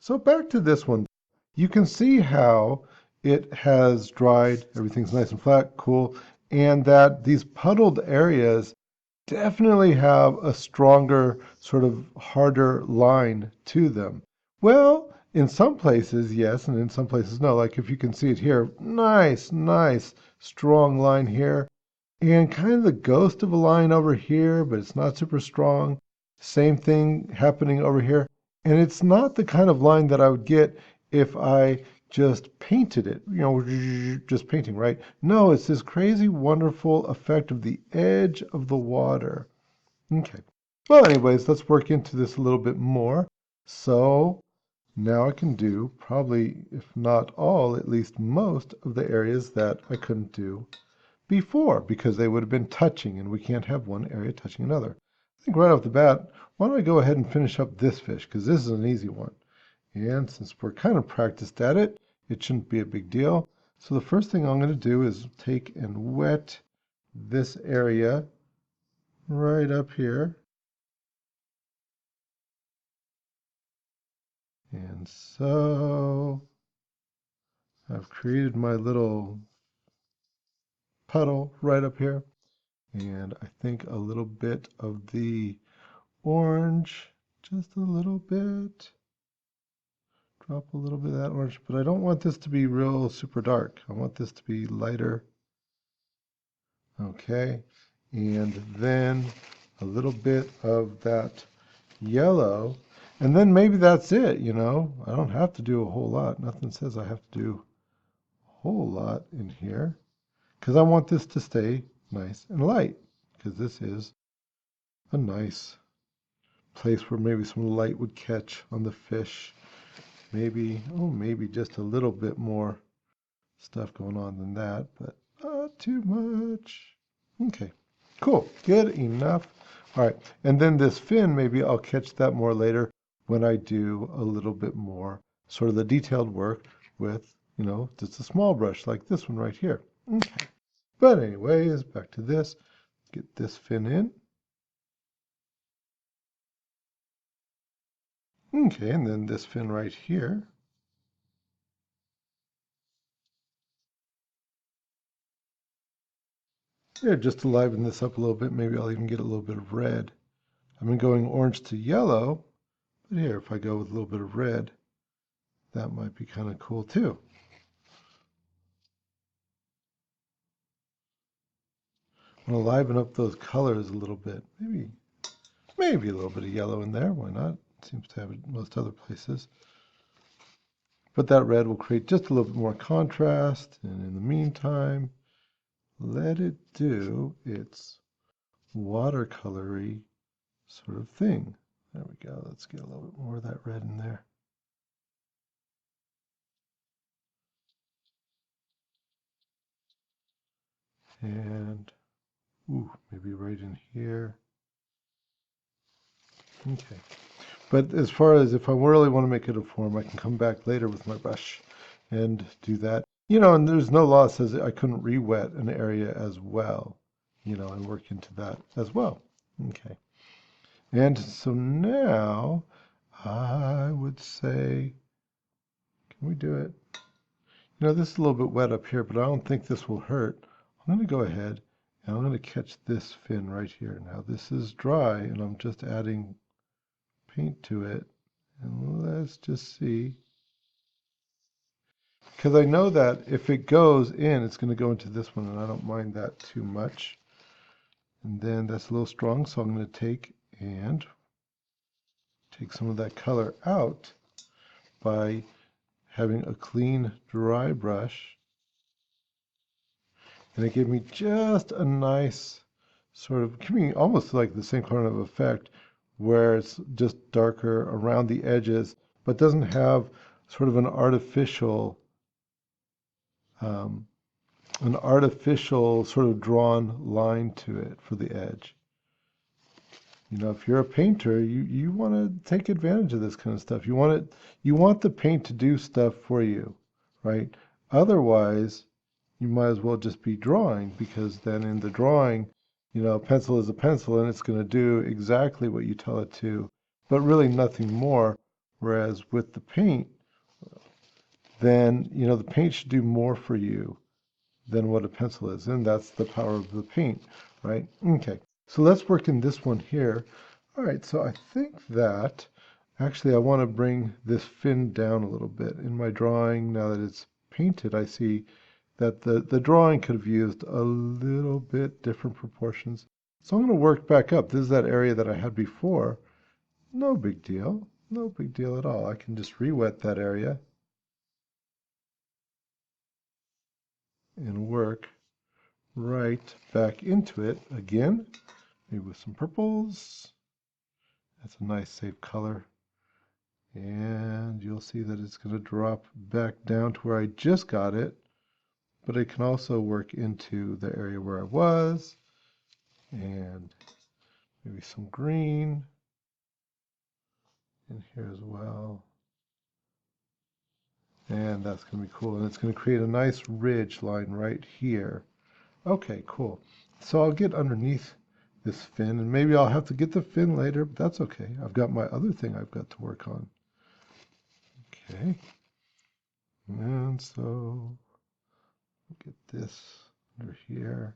So back to this one. You can see how it has dried, everything's nice and flat, cool, and that these puddled areas definitely have a stronger, sort of harder line to them. Well, in some places, yes, and in some places, no. Like if you can see it here, nice, strong line here, and kind of the ghost of a line over here, but it's not super strong. Same thing happening over here. And it's not the kind of line that I would get if I just painted it, just painting, right? No, it's this crazy, wonderful effect of the edge of the water. Okay. Well, anyways, let's work into this a little bit more. So now I can do probably, if not all, at least most of the areas that I couldn't do before because they would have been touching and we can't have one area touching another. I think right off the bat, why don't I go ahead and finish up this fish because this is an easy one. And since we're kind of practiced at it, it shouldn't be a big deal. So the first thing I'm going to do is take and wet this area right up here. And so I've created my little puddle right up here. And I think a little bit of the orange, just a little bit. Drop a little bit of that orange, but I don't want this to be real super dark. I want this to be lighter. Okay, and then a little bit of that yellow, and then maybe that's it, I don't have to do a whole lot. Nothing says I have to do a whole lot in here because I want this to stay nice and light because this is a nice place where maybe some light would catch on the fish. Maybe, maybe just a little bit more stuff going on than that, but not too much. Okay, cool, good enough. All right, and then this fin, maybe I'll catch that more later when I do a little bit more sort of the detailed work with, just a small brush like this one right here. Okay, but anyways, back to this. Get this fin in. Okay, and then this fin right here. Here, just to liven this up a little bit, maybe I'll even get a little bit of red. I've been going orange to yellow, but here, if I go with a little bit of red, that might be kind of cool too. I'm going to liven up those colors a little bit. Maybe a little bit of yellow in there. Why not? Seems to have it most other places. But that red will create just a little bit more contrast. And in the meantime, let it do its watercolory sort of thing. There we go. Let's get a little bit more of that red in there. And, maybe right in here. Okay. But as far as if I really want to make it a form, I can come back later with my brush and do that. And there's no law that says I couldn't re-wet an area as well, and work into that as well. Okay. And so now I would say, can we do it? This is a little bit wet up here, but I don't think this will hurt. I'm going to go ahead and I'm going to catch this fin right here. Now this is dry and I'm just adding paint to it. And let's just see. Because I know that if it goes in, it's going to go into this one, and I don't mind that too much. And then that's a little strong, so I'm going to take some of that color out by having a clean, dry brush. And it gave me just a nice sort of, giving almost like the same kind of effect where it's just darker around the edges, but doesn't have sort of an artificial sort of drawn line to it for the edge. If you're a painter, you want to take advantage of this kind of stuff. You want the paint to do stuff for you, right? Otherwise, you might as well just be drawing because then in the drawing, a pencil is a pencil and it's going to do exactly what you tell it to, but really nothing more. Whereas with the paint, then, you know, the paint should do more for you than what a pencil is. And that's the power of the paint, right? Okay, so let's work in this one here. All right, so I think that actually I want to bring this fin down a little bit. In my drawing, now that it's painted, I see that the drawing could have used a little bit different proportions. So I'm going to work back up. This is that area that I had before. No big deal. No big deal at all. I can just re-wet that area and work right back into it again, maybe with some purples. That's a nice safe color. And you'll see that it's going to drop back down to where I just got it, but it can also work into the area where I was, and maybe some green in here as well. And that's going to be cool. And it's going to create a nice ridge line right here. Okay, cool. So I'll get underneath this fin, and maybe I'll have to get the fin later, but that's okay. I've got my other thing I've got to work on. Okay. And so get this under here.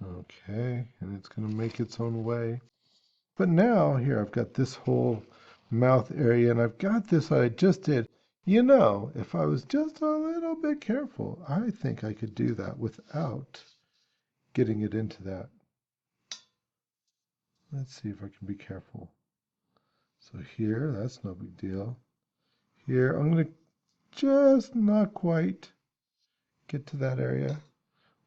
Okay, and it's going to make its own way. But now, here, I've got this whole mouth area, and I've got this I just did. You know, if I was just a little bit careful, I think I could do that without getting it into that. Let's see if I can be careful. So here, that's no big deal. Here, I'm going to just not quite get to that area.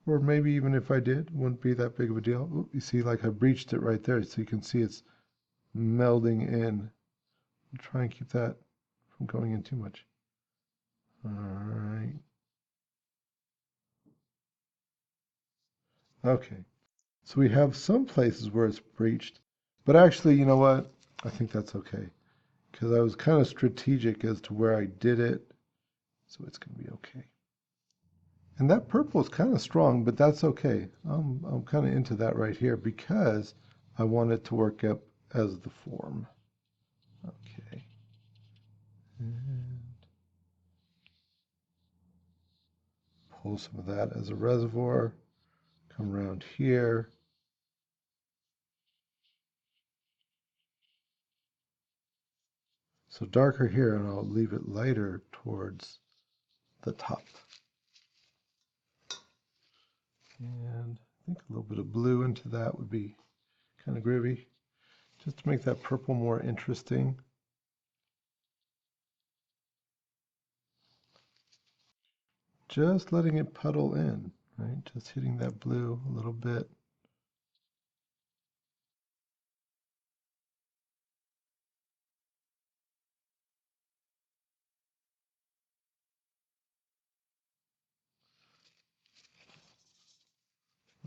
Or maybe even if I did, it wouldn't be that big of a deal. Oop, you see, like I breached it right there, so you can see it's melding in. I'll try and keep that from going in too much. All right. Okay. So we have some places where it's breached, but actually, you know what? I think that's okay because I was kind of strategic as to where I did it, so it's going to be okay. And that purple is kind of strong, but that's okay. I'm kind of into that right here because I want it to work up as the form. Okay. And pull some of that as a reservoir. Come around here. So darker here, and I'll leave it lighter towards the top. And I think a little bit of blue into that would be kind of groovy, just to make that purple more interesting. Just letting it puddle in, right? Just hitting that blue a little bit.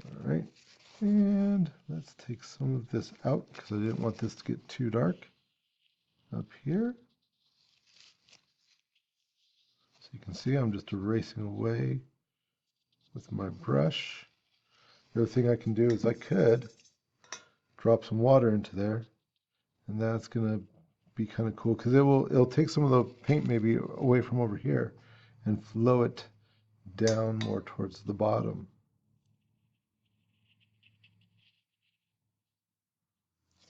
All right, and let's take some of this out because I didn't want this to get too dark up here. So you can see I'm just erasing away with my brush. The other thing I can do is I could drop some water into there, and that's gonna be kind of cool because it'll take some of the paint maybe away from over here and flow it down more towards the bottom.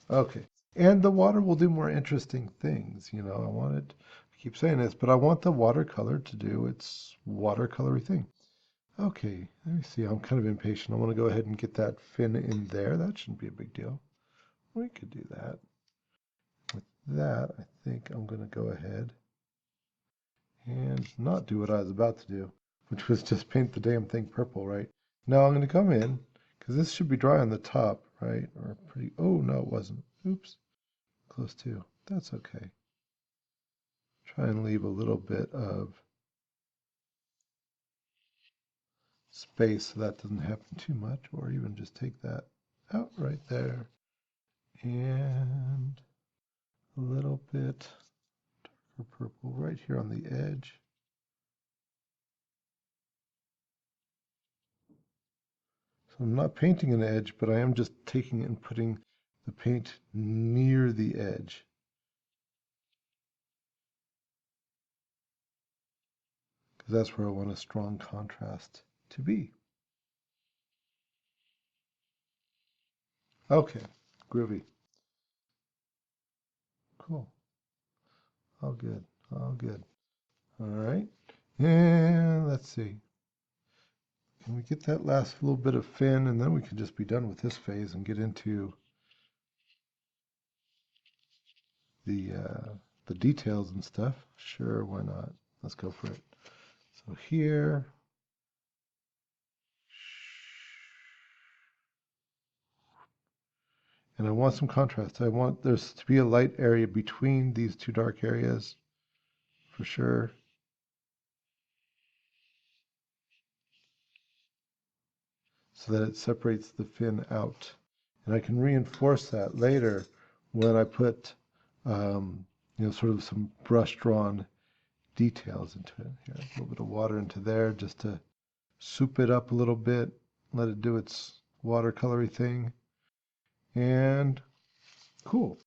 Okay, and the water will do more interesting things. You know, I keep saying this, but I want the watercolor to do its watercolory thing. Okay, let me see. I'm kind of impatient. I want to go ahead and get that fin in there. That shouldn't be a big deal. We could do that. With that, I think I'm going to go ahead and not do what I was about to do, which was just paint the damn thing purple, right? Now I'm going to come in, because this should be dry on the top, right? Or pretty, oh no, it wasn't. Oops, close to. That's okay. Try and leave a little bit of space so that doesn't happen too much, or even just take that out right there. And a little bit darker purple right here on the edge. So I'm not painting an edge, but I am just taking it and putting the paint near the edge. Because that's where I want a strong contrast to be. Okay, groovy. Cool. All good. All good. All right. And let's see. Can we get that last little bit of fin, and then we can just be done with this phase and get into the details and stuff? Sure, why not? Let's go for it. So here, and I want some contrast. I want there's to be a light area between these two dark areas, for sure. So that it separates the fin out. And I can reinforce that later when I put, sort of some brush-drawn details into it. Here, a little bit of water into there just to soup it up a little bit, let it do its watercolory thing. And cool.